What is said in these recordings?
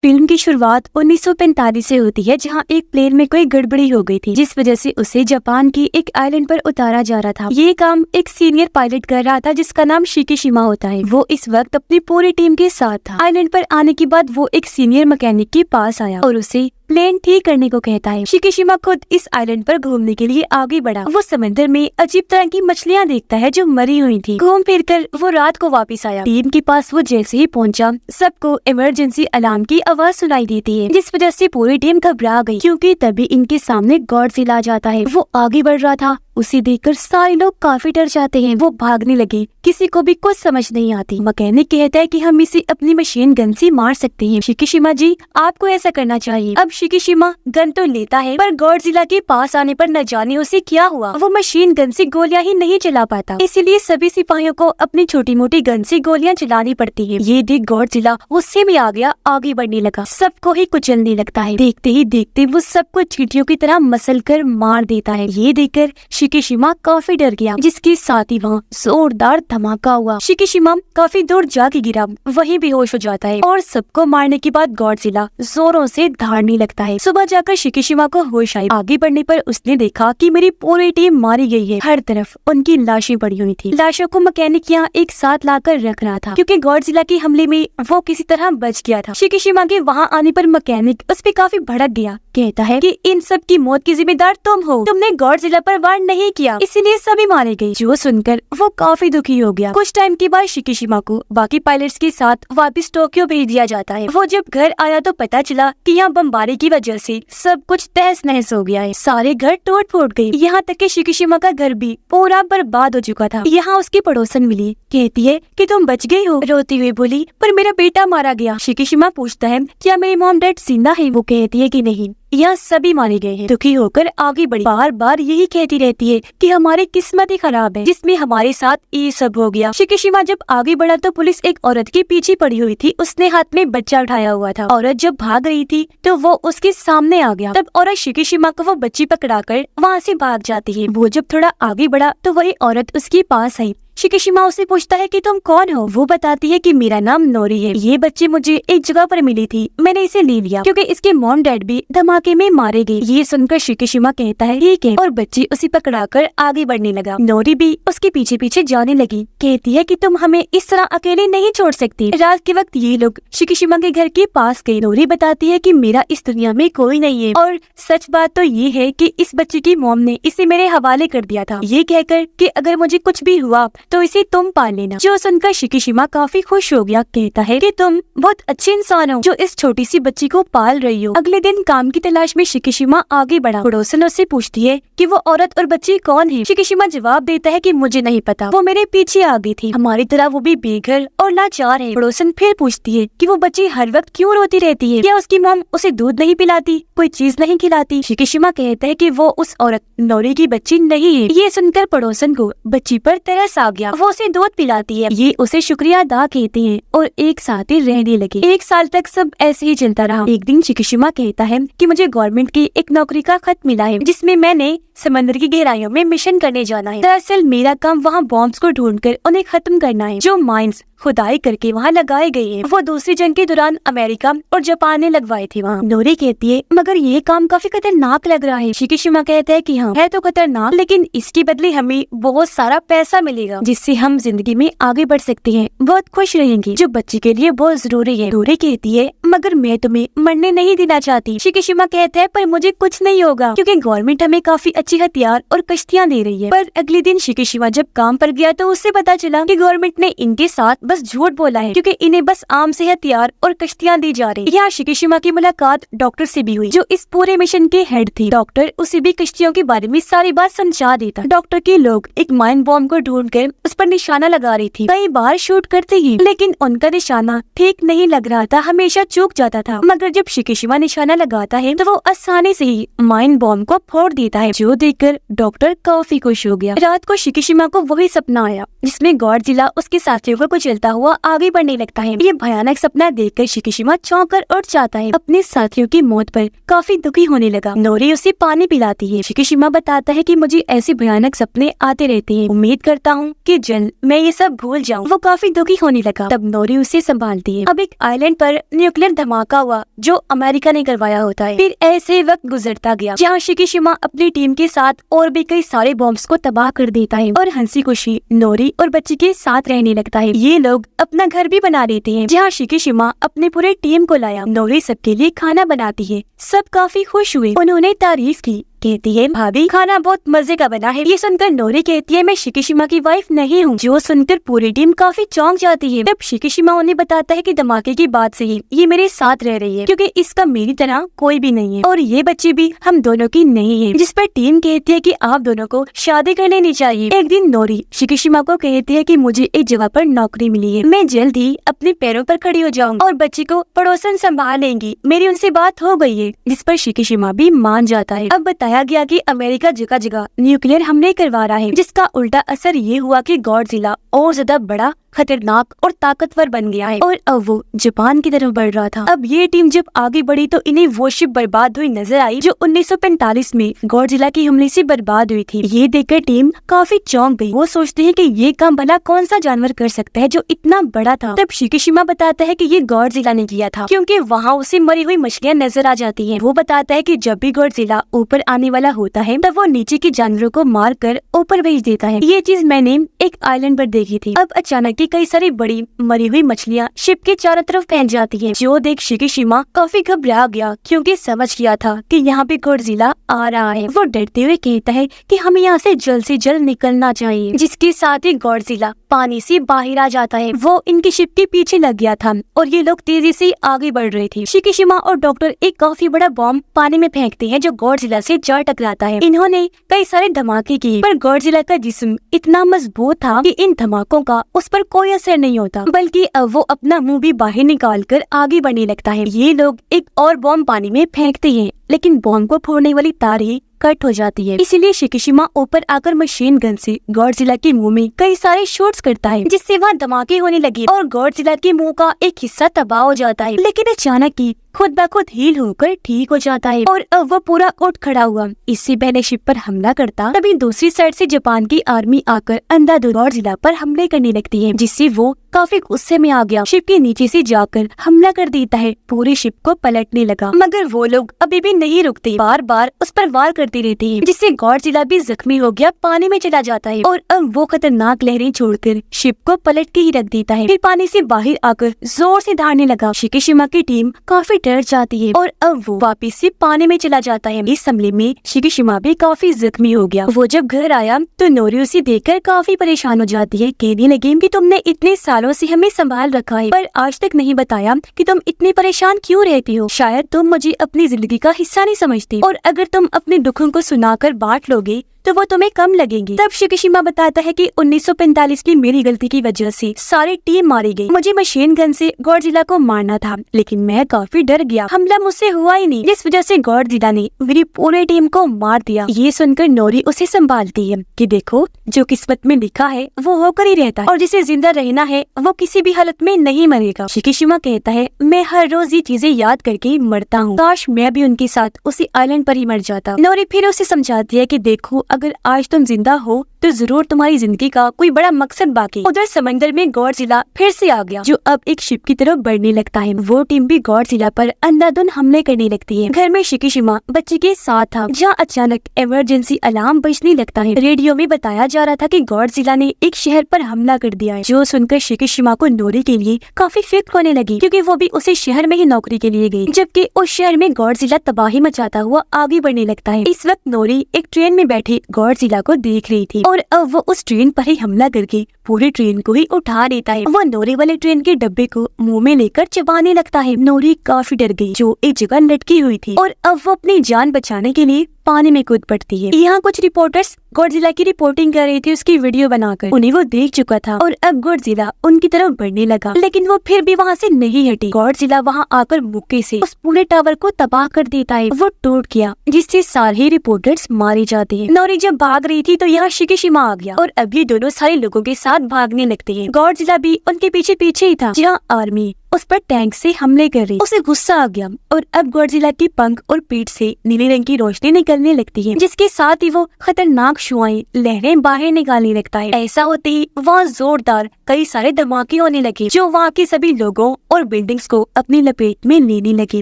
Film की शुरुआत 1945 से होती है, जहां एक प्लेन में कोई गड़बड़ी हो गई थी, जिस वजह से उसे जापान की एक आइलैंड पर उतारा जा रहा था। ये काम एक सीनियर पायलट कर रहा था, जिसका नाम शिकीशिमा होता है। वो इस वक्त अपनी पूरी टीम के साथ था। आइलैंड पर आने के बाद वो एक सीनियर मैकेनिक के पास आया और उसे प्लेन ठीक करने को कहता है। शिकीशिमा खुद इस आइलैंड पर घूमने के लिए आगे बढ़ा। वो समंदर में अजीब तरह की मछलियाँ देखता है जो मरी हुई थी। घूम फिर कर वो रात को वापस आया। टीम के पास वो जैसे ही पहुंचा, सबको इमरजेंसी अलार्म की आवाज सुनाई देती है, जिस वजह से पूरी टीम घबरा गई, क्योंकि तभी इनके सामने गॉडजिला आ जाता है। वो आगे बढ़ रहा था, उसे देखकर सारे लोग काफी डर जाते हैं। वो भागने लगे, किसी को भी कुछ समझ नहीं आती। मैकेनिक कहता है कि हम इसे अपनी मशीन गन से मार सकते हैं। शिकीशिमा जी, आपको ऐसा करना चाहिए। अब शिकीशिमा गन तो लेता है, पर गॉडजिला के पास आने पर न जाने उसे क्या हुआ। वो मशीन गन से गोलियां ही नहीं चला पाता, इसीलिए सभी सिपाहियों को अपनी छोटी मोटी गन से गोलियां चलानी पड़ती है। ये देख गॉडजिला गुस्से में आ गया, आगे बढ़ने लगा, सबको ही कुचलने लगता है। देखते ही देखते वो सबको चींटियों की तरह मसल कर मार देता है। ये देखकर शिकीशिमा काफी डर गया, जिसके साथ ही वहाँ जोरदार धमाका हुआ। शिकीशिमा काफी दूर जाके गिरा, वहीं बेहोश हो जाता है और सबको मारने के बाद गॉडजिला जोरों से धाड़ने लगता है। सुबह जाकर शिकीशिमा को होश आई। आगे बढ़ने पर उसने देखा कि मेरी पूरी टीम मारी गई है। हर तरफ उनकी लाशें पड़ी हुई थी। लाशों को मैकेनिक यहाँ एक साथ लाकर रख रहा था, क्योंकि गॉडजिला के हमले में वो किसी तरह बच गया था। शिकीशिमा के वहाँ आने पर मैकेनिक उस पे काफी भड़क गया। कहता है कि इन सब की मौत की जिम्मेदार तुम हो, तुमने गॉडजिला पर वार नहीं किया, इसीलिए सभी मारे गए। जो सुनकर वो काफी दुखी हो गया। कुछ टाइम के बाद शिकीशिमा को बाकी पायलट्स के साथ वापस टोक्यो भेज दिया जाता है। वो जब घर आया तो पता चला कि यहाँ बमबारी की वजह से सब कुछ तहस नहस हो गया है। सारे घर टूट फूट गए, यहाँ तक कि शिकीशिमा का घर भी पूरा बर्बाद हो चुका था। यहाँ उसकी पड़ोसन मिली, कहती है कि तुम बच गई हो। रोती हुई बोली, पर मेरा बेटा मारा गया। शिकीशिमा पूछता है, क्या मेरी मॉम डैड जिंदा है? वो कहती है कि नहीं, यहाँ सभी मारे गए हैं। दुखी होकर आगे बढ़ी, बार बार यही कहती रहती है कि हमारी किस्मत ही खराब है, जिसमें हमारे साथ ये सब हो गया। शिकीशिमा जब आगे बढ़ा तो पुलिस एक औरत के पीछे पड़ी हुई थी। उसने हाथ में बच्चा उठाया हुआ था। औरत जब भाग रही थी तो वो उसके सामने आ गया। तब औरत शिकीशिमा को वो बच्ची पकड़ाकर वहाँ से भाग जाती है। वो जब थोड़ा आगे बढ़ा तो वही औरत उसके पास आई। शिकीशिमा उसे पूछता है कि तुम कौन हो? वो बताती है कि मेरा नाम नोरी है। ये बच्ची मुझे एक जगह पर मिली थी, मैंने इसे ले लिया क्योंकि इसके मॉम डैड भी धमाके में मारे गए। ये सुनकर शिकीशिमा कहता है ठीक है, और बच्ची उसे पकड़ाकर आगे बढ़ने लगा। नोरी भी उसके पीछे पीछे जाने लगी। कहती है कि तुम हमें इस तरह अकेले नहीं छोड़ सकती। रात के वक्त ये लोग शिकीशिमा के घर के पास गए। नोरी बताती है कि मेरा इस दुनिया में कोई नहीं है, और सच बात तो ये है कि इस बच्ची की मॉम ने इसे मेरे हवाले कर दिया था, ये कहकर कि अगर मुझे कुछ भी हुआ तो इसे तुम पाल लेना। जो सुनकर शिकीशिमा काफी खुश हो गया। कहता है कि तुम बहुत अच्छे इंसान हो जो इस छोटी सी बच्ची को पाल रही हो। अगले दिन काम की तलाश में शिकीशिमा आगे बढ़ा। पड़ोसन उससे पूछती है कि वो औरत और बच्ची कौन है? शिकीशिमा जवाब देता है कि मुझे नहीं पता, वो मेरे पीछे आ गई थी। हमारी तरह वो भी बेघर और लाचार है। पड़ोसन फिर पूछती है कि वो बच्ची हर वक्त क्यों रोती रहती है? क्या उसकी मॉम उसे दूध नहीं पिलाती, कोई चीज नहीं खिलाती? शिकीशिमा कहता है कि वो उस औरत नोरी की बच्ची नहीं है। ये सुनकर पड़ोसन को बच्ची पर तरस आ गया। वो उसे दूध पिलाती है। ये उसे शुक्रिया अदा कहते हैं और एक साथ ही रहने लगे। 1 साल तक सब ऐसे ही चलता रहा। एक दिन शिकीशिमा कहता है कि मुझे गवर्नमेंट की एक नौकरी का खत मिला है, जिसमें मैंने समंदर की गहराइयों में मिशन करने जाना है। दरअसल मेरा काम वहाँ बॉम्ब्स को ढूंढकर उन्हें खत्म करना है, जो माइंस खुदाई करके वहाँ लगाए गए हैं। वो दूसरी जंग के दौरान अमेरिका और जापान ने लगवाए थे वहाँ। नोरी कहती है मगर ये काम काफी खतरनाक लग रहा है। शिकीशिमा कहता है कि हाँ है तो खतरनाक, लेकिन इसके बदले हमें बहुत सारा पैसा मिलेगा, जिससे हम जिंदगी में आगे बढ़ सकते हैं, बहुत खुश रहेंगे, जो बच्चे के लिए बहुत जरूरी है। नोरी कहती है मगर मैं तुम्हें मरने नहीं देना चाहती। शिकीशिमा कहता है पर मुझे कुछ नहीं होगा, क्योंकि गवर्नमेंट हमें काफी अच्छी हथियार और कश्तियाँ दे रही है। पर अगले दिन शिकीशिमा जब काम पर गया तो उससे पता चला कि गवर्नमेंट ने इनके साथ बस झूठ बोला है, क्योंकि इन्हें बस आम से हथियार और कश्तियाँ दी जा रही। यहाँ शिकीशिमा की मुलाकात डॉक्टर से भी हुई, जो इस पूरे मिशन के हेड थे। डॉक्टर उसे भी कश्तियों के बारे में सारी बात समझा देता। डॉक्टर के लोग एक माइन बॉम्ब को ढूंढकर उस पर निशाना लगा रही थी। कई बार शूट करते ही, लेकिन उनका निशाना ठीक नहीं लग रहा था, हमेशा चूक जाता था। मगर जब शिकीशिमा निशाना लगाता है तो वो आसानी से ही माइन बॉम्ब को फोड़ देता है, जो देखकर डॉक्टर काफी खुश हो गया। रात को शिकीशिमा को वही सपना आया जिसमें गॉडजिला उसके साथियों को कुचलता हुआ आगे बढ़ने लगता है। ये भयानक सपना देखकर शिकीशिमा चौंक कर उठ जाता है। अपने साथियों की मौत पर काफी दुखी होने लगा। नोरी उसे पानी पिलाती है। शिकीशिमा बताता है कि मुझे ऐसे भयानक सपने आते रहते हैं, उम्मीद करता हूँ कि जल्द मैं ये सब भूल जाऊँ। वो काफी दुखी होने लगा। तब नोरी उसे संभालती है। अब एक आइलैंड पर न्यूक्लियर धमाका हुआ जो अमेरिका ने करवाया होता है। फिर ऐसे वक्त गुजरता गया जहाँ शिकीशिमा अपनी टीम के साथ और भी कई सारे बॉम्ब्स को तबाह कर देता है और हंसी खुशी नोरी और बच्ची के साथ रहने लगता है। ये लोग अपना घर भी बना देते हैं जहाँ शिकीशिमा अपने पूरे टीम को लाया। नोरी सबके लिए खाना बनाती है। सब काफी खुश हुए। उन्होंने तारीफ की। कहती है, भाभी खाना बहुत मजे का बना है। ये सुनकर नोरी कहती है, मैं शिकीशिमा की वाइफ नहीं हूँ। जो सुनकर पूरी टीम काफी चौंक जाती है। तब शिकीशिमा उन्हें बताता है कि धमाके की बात से ही ये मेरे साथ रह रही है क्योंकि इसका मेरी तरह कोई भी नहीं है और ये बच्ची भी हम दोनों की नहीं है। जिस पर टीम कहती है कि आप दोनों को शादी कर लेनी चाहिए। एक दिन नोरी शिकीशिमा को कहती है कि मुझे एक जगह पर नौकरी मिली है, मैं जल्द ही अपने पैरों पर खड़ी हो जाऊंगी और बच्ची को पड़ोसन संभाल लेंगी। मेरी उनसे बात हो गई है। जिस पर शिकीशिमा भी मान जाता है। अब बताया गया कि अमेरिका जगह जगह न्यूक्लियर हमले करवा रहा है जिसका उल्टा असर ये हुआ कि गॉडजिला और ज्यादा बड़ा, खतरनाक और ताकतवर बन गया है और अब वो जापान की तरफ बढ़ रहा था। अब ये टीम जब आगे बढ़ी तो इन्हें वो शिप बर्बाद हुई नजर आई जो 1945 में गॉडजिला के हमले से बर्बाद हुई थी। ये देखकर टीम काफी चौंक गई। वो सोचते हैं कि ये काम भला कौन सा जानवर कर सकता है जो इतना बड़ा था। तब शिकीशिमा बताता है कि ये गॉडजिला ने किया था क्योंकि वहाँ उसे मरी हुई मछलियाँ नजर आ जाती है। वो बताता है कि जब भी गॉडजिला ऊपर आने वाला होता है तब वो नीचे के जानवरों को मार कर ऊपर भेज देता है। ये चीज मैंने एक आइलैंड पर देखी थी। अब अचानक कई सारी बड़ी मरी हुई मछलियाँ शिप के चारों तरफ फैल जाती हैं। जो देख शिकीशिमा काफी घबरा गया क्योंकि समझ गया था कि यहाँ पे गॉडजिला आ रहा है। वो डरते हुए कहता है कि हमें यहाँ से जल्द निकलना चाहिए। जिसके साथ ही गॉडजिला पानी से बाहर आ जाता है। वो इनकी शिप के पीछे लग गया था और ये लोग तेजी से आगे बढ़ रहे थे। शिकीशिमा और डॉक्टर एक काफी बड़ा बॉम्ब पानी में फेंकते हैं जो गॉडजिला से जा टकराता है। इन्होंने कई सारे धमाके किए पर गॉडजिला का जिस्म इतना मजबूत था कि इन धमाकों का उस पर कोई असर नहीं होता बल्कि अब वो अपना मुंह भी बाहर निकाल कर आगे बढ़ने लगता है। ये लोग एक और बॉम्ब पानी में फेंकते हैं लेकिन बॉम्ब को फोड़ने वाली तार ही कट हो जाती है। इसीलिए शिकीशिमा ऊपर आकर मशीन गन से गॉडजिला के मुंह में कई सारे शॉट्स करता है जिससे वहाँ धमाके होने लगे और गॉडजिला के मुंह का एक हिस्सा तबाह हो जाता है। लेकिन अचानक ही खुद ब खुद हील होकर ठीक हो जाता है और अब वो पूरा उठ खड़ा हुआ। इससे पहले शिप पर हमला करता तभी दूसरी साइड से जापान की आर्मी आकर अंधाधुंध गॉडजिला पर हमले करने लगती है जिससे वो काफी गुस्से में आ गया। शिप के नीचे से जाकर हमला कर देता है। पूरी शिप को पलटने लगा मगर वो लोग अभी भी नहीं रुकते, बार बार उस पर वार करते रहते हैं जिससे गॉडजिला भी जख्मी हो गया पानी में चला जाता है और अब वो खतरनाक लहरें छोड़कर शिप को पलट के ही रख देता है। फिर पानी से बाहर आकर जोर से दहाड़ने लगा। शिकीशिमा की टीम काफी डर जाती है और अब वो वापस से पानी में चला जाता है। इस हमले में शिकीशिमा भी काफी जख्मी हो गया। वो जब घर आया तो नोरी उसे देखकर काफी परेशान हो जाती है। कहने लगी कि तुमने इतने सालों से हमें संभाल रखा है पर आज तक नहीं बताया कि तुम इतने परेशान क्यों रहती हो। शायद तुम मुझे अपनी जिंदगी का हिस्सा नहीं समझती और अगर तुम अपने दुखों को सुनाकर बांट लोगे तो वो तुम्हें कम लगेंगी। तब शिकीशिमा बताता है कि 1945 की मेरी गलती की वजह से सारी टीम मारी गई। मुझे मशीन गन से गॉडजिला को मारना था लेकिन मैं काफी डर गया। हमला मुझसे हुआ ही नहीं जिस वजह से गॉडजिला ने मेरी पूरी टीम को मार दिया। ये सुनकर नोरी उसे संभालती है कि देखो जो किस्मत में लिखा है वो होकर ही रहता है और जिसे जिंदा रहना है वो किसी भी हालत में नहीं मरेगा। शिकीशिमा कहता है मैं हर रोज ये चीजें याद करके मरता हूँ। काश मैं भी उनके साथ उसी आइलैंड पर ही मर जाता। नोरी फिर उसे समझाती है कि देखो अगर आज तुम जिंदा हो तो जरूर तुम्हारी जिंदगी का कोई बड़ा मकसद बाकी। उधर समंदर में गॉडजिला फिर से आ गया जो अब एक शिप की तरफ बढ़ने लगता है। वो टीम भी गॉडजिला पर अंधाधुंध हमले करने लगती है। घर में शिकीशिमा बच्चे के साथ था जहाँ अचानक इमरजेंसी अलार्म बजने लगता है। रेडियो में बताया जा रहा था कि गॉडजिला ने एक शहर पर हमला कर दिया है। जो सुनकर शिकीशिमा को नोरी के लिए काफी फिक्र होने लगी क्योंकि वो भी उसी शहर में ही नौकरी के लिए गई जबकि उस शहर में गॉडजिला तबाही मचाता हुआ आगे बढ़ने लगता है। इस वक्त नोरी एक ट्रेन में बैठे गॉडजिला को देख रही थी और अब वो उस ट्रेन पर ही हमला करके पूरी ट्रेन को ही उठा लेता है। वो नोरी वाले ट्रेन के डब्बे को मुंह में लेकर चबाने लगता है। नोरी काफी डर गई जो एक जगह लटकी हुई थी और अब वो अपनी जान बचाने के लिए पानी में कूद पड़ती है। यहाँ कुछ रिपोर्टर्स गॉडजिला की रिपोर्टिंग कर रही थी उसकी वीडियो बनाकर। उन्हें वो देख चुका था और अब गॉडजिला उनकी तरफ बढ़ने लगा, लेकिन वो फिर भी वहाँ से नहीं हटी। गॉडजिला वहाँ आकर मुक्के से उस पूरे टावर को तबाह कर देता है। वो टूट गया, जिससे सारे रिपोर्टर्स मारे जाते हैं। नोरी जब भाग रही थी तो यहाँ शिकीशिमा आ गया और अब ये दोनों सारे लोगों के साथ भागने लगते हैं। गॉडजिला भी उनके पीछे पीछे ही था। जहाँ आर्मी उस पर टैंक से हमले कर रही, उसे गुस्सा आ गया और अब गॉडजिला की पंख और पीठ से नीले रंग की रोशनी निकलने लगती है, जिसके साथ ही वो खतरनाक शुआएं लहरें बाहर निकालने लगता है। ऐसा होते ही वहाँ जोरदार कई सारे धमाके होने लगे, जो वहाँ के सभी लोगों और बिल्डिंग्स को अपनी लपेट में लेने लगे।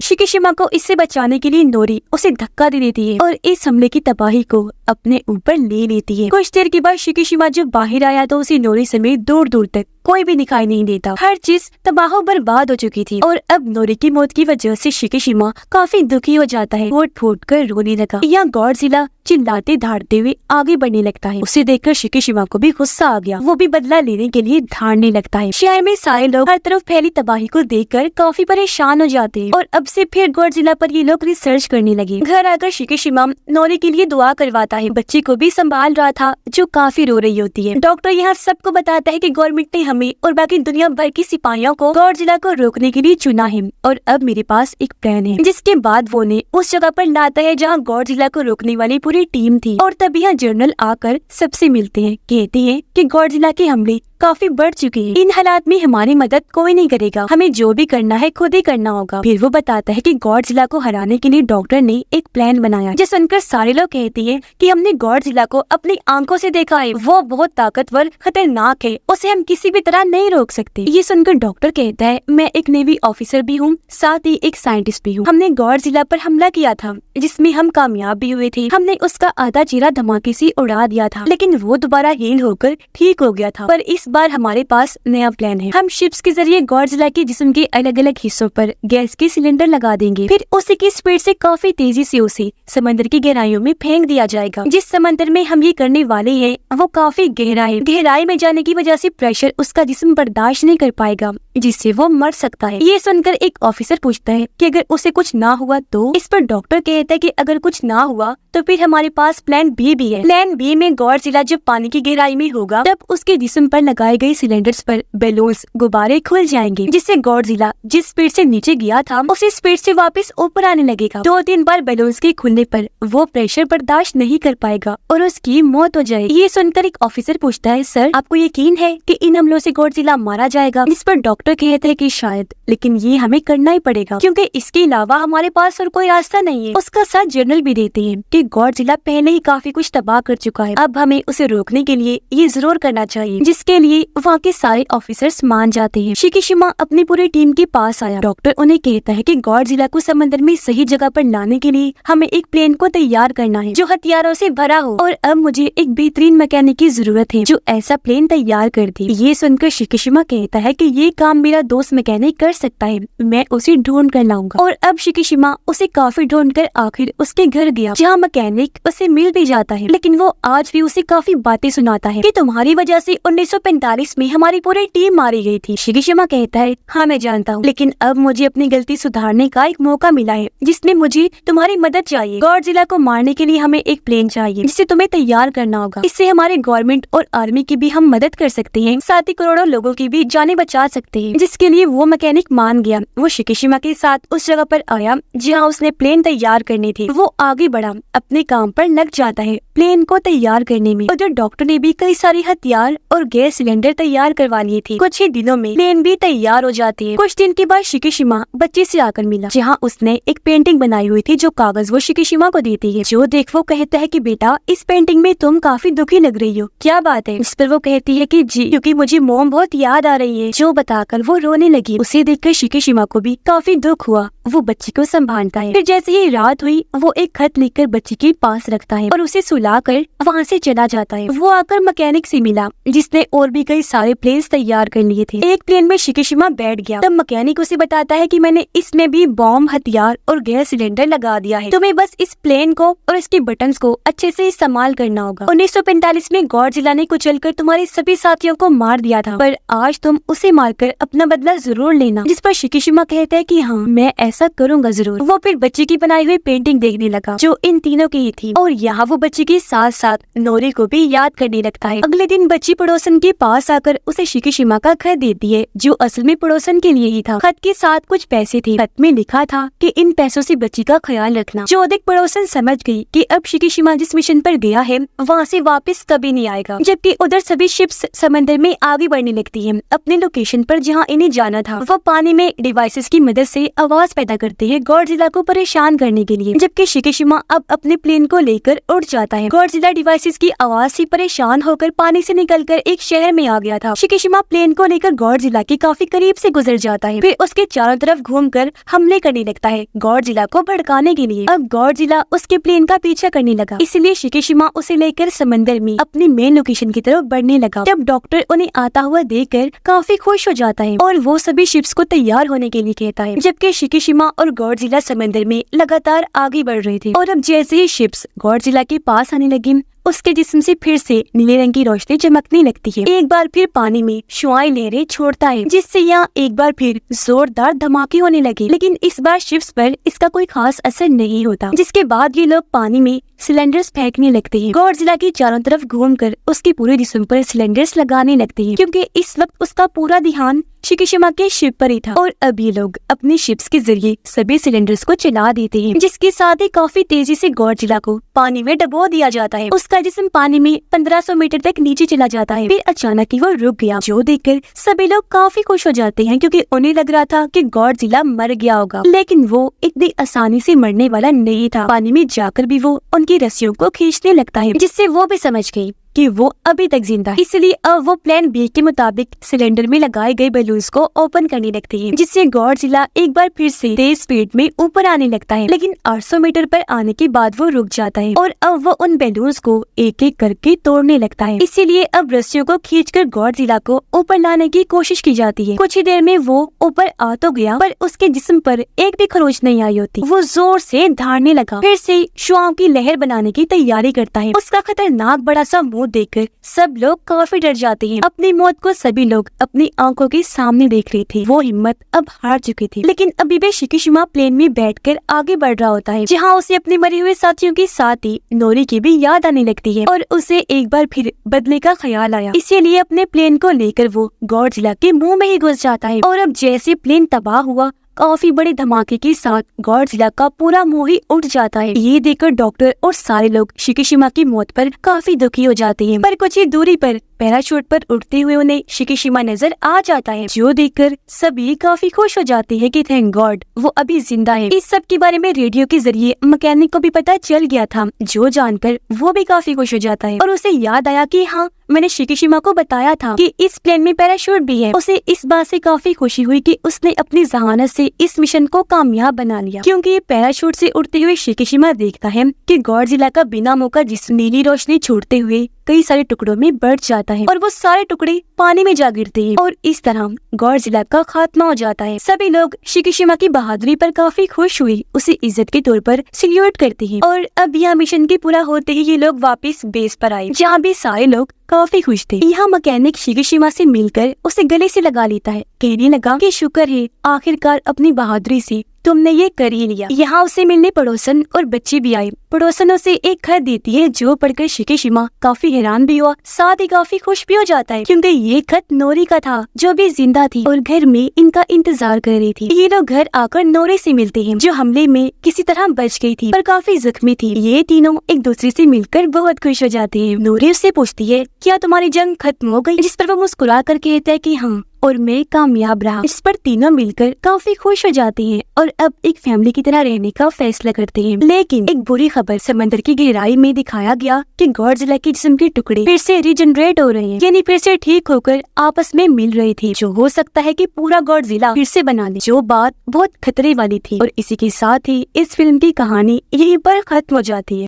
शिकीशिमा को इससे बचाने के लिए नोरी उसे धक्का दे देती है और इस हमले की तबाही को अपने ऊपर ले लेती है। कुछ देर के बाद शिकीशिमा जब बाहर आया तो उसे नोरी समेत दूर दूर तक कोई भी दिखाई नहीं देता। हर चीज तबाह बर्बाद हो चुकी थी और अब नोरी की मौत की वजह से शिकीशिमा काफी दुखी हो जाता है। फूट फूट कर रोने लगा। यहाँ गॉडजिला चिल्लाते धाड़ते हुए आगे बढ़ने लगता है। उसे देखकर शिकीशिमा को भी गुस्सा आ गया। वो भी बदला लेने के लिए धाड़ने लगता है। शहर में सारे लोग हर तरफ फैली तबाही को देखकर काफी परेशान हो जाते हैं और अब से फिर गॉडजिला पर ये लोग रिसर्च करने लगे। घर आकर शिकीशिमा नोरी के लिए दुआ करवाता है। बच्ची को भी संभाल रहा था जो काफी रो रही होती है। डॉक्टर यहाँ सबको बताता है कि गवर्नमेंट ने हमें और बाकी दुनिया भर की सिपाहियों को गॉडजिला को रोकने के लिए चुना है और अब मेरे पास एक प्लान है। जिसके बाद वो ने उस जगह पर लाता है जहाँ गॉडजिला को रोकने वाली पूरी टीम थी और तब यहाँ जर्नल आकर सबसे मिलते हैं। कहते हैं कि गॉडजिला के हमले काफी बढ़ चुके हैं। इन हालात में हमारी मदद कोई नहीं करेगा, हमें जो भी करना है खुद ही करना होगा। फिर वो बताता है कि गॉडजिला को हराने के लिए डॉक्टर ने एक प्लान बनाया। जो सुनकर सारे लोग कहते हैं कि हमने गॉडजिला को अपनी आंखों से देखा है, वो बहुत ताकतवर खतरनाक है, उसे हम किसी भी तरह नहीं रोक सकते। ये सुनकर डॉक्टर कहता है मैं एक नेवी ऑफिसर भी हूँ, साथ ही एक साइंटिस्ट भी हूँ। हमने गॉडजिला पर हमला किया था जिसमें हम कामयाब भी हुए थे। हमने उसका आधा चेहरा धमाके से उड़ा दिया था, लेकिन वो दोबारा हील होकर ठीक हो गया था। पर इस बार हमारे पास नया प्लान है। हम शिप्स के जरिए गॉडजिला के जिस्म के अलग अलग हिस्सों पर गैस के सिलेंडर लगा देंगे। फिर उसी की स्पीड से काफी तेजी से उसे समंदर की गहराइयों में फेंक दिया जाएगा। जिस समंदर में हम ये करने वाले हैं वो काफी गहरा है। गहराई में जाने की वजह से प्रेशर उसका जिस्म बर्दाश्त नहीं कर पाएगा, जिससे वो मर सकता है। ये सुनकर एक ऑफिसर पूछता है कि अगर उसे कुछ ना हुआ तो। इस पर डॉक्टर कहता है कि अगर कुछ ना हुआ तो फिर हमारे पास प्लान बी भी है। प्लान बी में गॉडजिला जब पानी की गहराई में होगा तब उसके जिस्म पर लगाए गए सिलेंडर्स पर बैलून्स गुब्बारे खुल जाएंगे, जिससे गॉडजिला जिस स्पीड से नीचे गया था उसी स्पीड से वापस ऊपर आने लगेगा। 2-3 बार बैलून्स के खुलने पर वो प्रेशर बर्दाश्त नहीं कर पाएगा और उसकी मौत हो जाएगी। ये सुनकर एक ऑफिसर पूछता है सर आपको यकीन है कि इन हमलों से गॉडजिला मारा जाएगा? इस पर डॉक्टर कहते हैं कि शायद, लेकिन ये हमें करना ही पड़ेगा क्योंकि इसके अलावा हमारे पास और कोई रास्ता नहीं है। उसका साथ जर्नल भी देते हैं कि गॉडजिला पहले ही काफी कुछ तबाह कर चुका है, अब हमें उसे रोकने के लिए ये जरूर करना चाहिए, जिसके लिए वहाँ के सारे ऑफिसर्स मान जाते हैं। शिकीशिमा अपनी पूरी टीम के पास आया। डॉक्टर उन्हें कहता है कि गॉडजिला को समंदर में सही जगह पर लाने के लिए हमें एक प्लेन को तैयार करना है जो हथियारों से भरा हो और अब मुझे एक बेहतरीन मैकेनिक की जरूरत है जो ऐसा प्लेन तैयार कर दे। ये सुनकर शिकीशिमा कहता है कि ये काम मेरा दोस्त मैकेनिक कर सकता है, मैं उसे ढूंढ कर लाऊंगा। और अब शिकीशिमा उसे काफी ढूंढ कर आखिर उसके घर गया, जहाँ मैकेनिक उसे मिल भी जाता है, लेकिन वो आज भी उसे काफी बातें सुनाता है कि तुम्हारी वजह से 1945 में हमारी पूरी टीम मारी गई थी। शिकीशिमा कहता है हाँ मैं जानता हूँ, लेकिन अब मुझे अपनी गलती सुधारने का एक मौका मिला है जिसमें मुझे तुम्हारी मदद चाहिए। गॉडजिला को मारने के लिए हमें एक प्लेन चाहिए जिसे तुम्हें तैयार करना होगा। इससे हमारे गवर्नमेंट और आर्मी की भी हम मदद कर सकते हैं, साथ ही करोड़ों लोगों की भी जानें बचा सकते हैं। जिसके लिए वो मैकेनिक मान गया। वो शिकीशिमा के साथ उस जगह पर आया जहाँ उसने प्लेन तैयार करने थे। वो आगे बढ़ा, अपने काम पर लग जाता है प्लेन को तैयार करने में। उधर डॉक्टर ने भी कई सारे हथियार और गैस सिलेंडर तैयार करवा लिए थे। कुछ ही दिनों में प्लेन भी तैयार हो जाती है। कुछ दिन के बाद शिकीशिमा बच्चे से आकर मिला, जहाँ उसने एक पेंटिंग बनाई हुई थी जो कागज वो शिकीशिमा को देती है। जो देख वो कहता है कि बेटा इस पेंटिंग में तुम काफी दुखी लग रही हो, क्या बात है? इस पर वो कहती है कि जी क्योंकि मुझे मॉम बहुत याद आ रही है। जो बताकर वो रोने लगी। उसे देखकर शिकीशिमा को भी काफी दुख हुआ। वो बच्ची को संभालता है। फिर जैसे ही रात हुई वो एक खत लिखकर बच्ची के पास रखता है और उसे सुलाकर वहाँ से चला जाता है। वो आकर मैकेनिक से मिला जिसने और भी कई सारे प्लेन्स तैयार कर लिए थे। एक प्लेन में शिकीशिमा बैठ गया। तब मैकेनिक उसे बताता है कि मैंने इसमें भी बॉम्ब, हथियार और गैस सिलेंडर लगा दिया है। तुम्हें बस इस प्लेन को और इसके बटन्स को अच्छे से इस्तेमाल करना होगा। 1945 में गॉडजिला ने कुचलकर तुम्हारे सभी साथियों को मार दिया था, पर आज तुम उसे मारकर अपना बदला जरूर लेना। जिस पर शिकीशिमा कहता है कि हाँ, मैं ऐसा करूंगा जरूर। वो फिर बच्चे की बनाई हुई पेंटिंग देखने लगा जो इन तीनों की ही थी, और यहाँ वो बच्चे के साथ साथ नोरी को भी याद करने लगता है। अगले दिन बच्ची पड़ोसन के पास आकर उसे शिकीशिमा का खत देती है, जो असल में पड़ोसन के लिए ही था। खत के साथ कुछ पैसे थे। खत में लिखा था कि इन पैसों से बच्ची का ख्याल रखना। जो अधिक पड़ोसन समझ गई कि अब शिकीशिमा जिस मिशन पर गया है वहाँ से वापस कभी नहीं आएगा। जबकि उधर सभी शिप्स समंदर में आगे बढ़ने लगती है अपने लोकेशन पर जहाँ इन्हें जाना था। वो पानी में डिवाइसेस की मदद से आवाज पैदा करते हैं गॉडजिला को परेशान करने के लिए। जबकि शिकीशिमा अब अपने प्लेन को लेकर उड़ जाता है। गॉडजिला डिवाइसेस की आवाज से परेशान होकर पानी से निकलकर एक शहर में आ गया था। शिकीशिमा प्लेन को लेकर गॉडजिला के काफी करीब से गुजर जाता है, फिर उसके चारों तरफ घूमकर हमले करने लगता है गॉडजिला को भड़काने के लिए। अब गॉडजिला उसके प्लेन का पीछा करने लगा, इसलिए शिकीशिमा उसे लेकर समंदर में अपनी मेन लोकेशन की तरफ बढ़ने लगा। तब डॉक्टर उन्हें आता हुआ देखकर काफी खुश हो जाता है और वो सभी शिप्स को तैयार होने के लिए कहता है। जबकि शिकीशिमा और गॉडजिला समंदर में लगातार आगे बढ़ रहे थे, और अब जैसे ही शिप्स गॉडजिला के पास आने लगी, उसके जिस्म से फिर से नीले रंग की रोशनी चमकने लगती है। एक बार फिर पानी में शुआएं लहरें छोड़ता है, जिससे यहाँ एक बार फिर जोरदार धमाके होने लगे। लेकिन इस बार शिप्स पर इसका कोई खास असर नहीं होता, जिसके बाद ये लोग पानी में सिलेंडर्स फेंकने लगते हैं। गॉडजिला की चारों तरफ घूमकर उसके पूरे जिस्म पर सिलेंडर्स लगाने लगते हैं, क्योंकि इस वक्त उसका पूरा ध्यान शिकीशिमा के शिप पर ही था। और अब ये लोग अपने शिप्स के जरिए सभी सिलेंडर्स को चला देते हैं, जिसके साथ ही काफी तेजी से गॉडजिला को पानी में डुबो दिया जाता है। उसका जिस्म पानी में 1500 मीटर तक नीचे चला जाता है। फिर अचानक ही वो रुक गया, जो देखकर सभी लोग काफी खुश हो जाते हैं, क्योंकि उन्हें लग रहा था कि गॉडजिला मर गया होगा। लेकिन वो इतनी आसानी से मरने वाला नहीं था। पानी में जाकर भी वो उनकी रस्सियों को खींचने लगता है, जिससे वो भी समझ गई कि वो अभी तक जिंदा है। इसलिए अब वो प्लान बी के मुताबिक सिलेंडर में लगाए गए बलून्स को ओपन करने लगती है, जिससे गॉडजिला एक बार फिर से तेज स्पीड में ऊपर आने लगता है। लेकिन 800 मीटर पर आने के बाद वो रुक जाता है, और अब वो उन बलून्स को एक एक करके तोड़ने लगता है। इसीलिए अब रस्सियों को खींचकर गॉडजिला को ऊपर लाने की कोशिश की जाती है। कुछ ही देर में वो ऊपर आ तो गया, पर उसके जिस्म पर एक भी खरोच नहीं आई होती। वो जोर से दहाड़ने लगा, फिर से शुआओं की लहर बनाने की तैयारी करता है। उसका खतरनाक बड़ा सा मुंह देखकर सब लोग काफी डर जाते हैं। अपनी मौत को सभी लोग अपनी आंखों के सामने देख रहे थे। वो हिम्मत अब हार चुकी थी, लेकिन अभी भी शिकीशिमा प्लेन में बैठकर आगे बढ़ रहा होता है, जहाँ उसे अपने मरे हुए साथियों के साथ ही नोरी की भी याद आने लगती है, और उसे एक बार फिर बदले का ख्याल आया। इसीलिए अपने प्लेन को लेकर वो गॉडजिला के मुंह में ही घुस जाता है। और अब जैसे प्लेन तबाह हुआ, काफी बड़े धमाके के साथ गॉडजिला का पूरा मुंह ही उठ जाता है। ये देखकर डॉक्टर और सारे लोग शिकीशिमा की मौत पर काफी दुखी हो जाते हैं। पर कुछ ही दूरी पर पैराशूट पर उड़ते हुए उन्हें शिकीशिमा नजर आ जाता है, जो देखकर सभी काफी खुश हो जाते हैं कि थैंक गॉड वो अभी जिंदा है। इस सब के बारे में रेडियो के जरिए मैकेनिक को भी पता चल गया था, जो जानकर वो भी काफी खुश हो जाता है। और उसे याद आया कि हाँ, मैंने शिकीशिमा को बताया था कि इस प्लेन में पैराशूट भी है। उसे इस बात से काफी खुशी हुई कि उसने अपनी जहानत से इस मिशन को कामयाब बना लिया, क्योंकि पैराशूट से उड़ते हुए शिकीशिमा देखता है कि गॉडजिला का बिना मुंह का जिस्म नीली रोशनी छोड़ते हुए कई सारे टुकड़ों में बढ़ जाता है, और वो सारे टुकड़े पानी में जा गिरते हैं, और इस तरह गॉडजिला का खात्मा हो जाता है। सभी लोग शिकीशिमा की बहादुरी पर काफी खुश हुए, उसे इज्जत के तौर पर सल्यूट करते हैं। और अब यह मिशन के पूरा होते ही ये लोग वापस बेस पर आए, जहाँ भी सारे लोग काफी खुश थे। यहाँ मैकेनिक शिकीशिमा से मिलकर उसे गले से लगा लेता है, कहने लगा कि शुक्र है आखिरकार अपनी बहादुरी से तुमने ये कर ही लिया। यहाँ उसे मिलने पड़ोसन और बच्चे भी आए। पड़ोसन उसे एक खत देती है, जो पढ़कर शिकीशिमा काफी हैरान भी हुआ, साथ ही काफी खुश भी हो जाता है, क्योंकि ये खत नोरी का था, जो भी जिंदा थी और घर में इनका इंतजार कर रही थी। ये लोग घर आकर नोरी से मिलते हैं, जो हमले में किसी तरह बच गई थी पर काफी जख्मी थी। ये तीनों एक दूसरे से मिलकर बहुत खुश हो जाते हैं। नोरी उससे पूछती है, क्या तुम्हारी जंग खत्म हो गई? जिस पर वो मुस्कुरा कर कहता है कि हाँ, और मैं कामयाब रहा। इस पर तीनों मिलकर काफी खुश हो जाते हैं और अब एक फैमिली की तरह रहने का फैसला करते हैं। लेकिन एक बुरी खबर समंदर की गहराई में दिखाया गया कि गॉडजिला के जिस्म के टुकड़े फिर से रीजनरेट हो रहे हैं, यानी फिर से ठीक होकर आपस में मिल रहे थे, जो हो सकता है कि पूरा गॉडजिला फिर से बना ले, जो बात बहुत खतरे वाली थी। और इसी के साथ ही इस फिल्म की कहानी यहीं पर खत्म हो जाती है।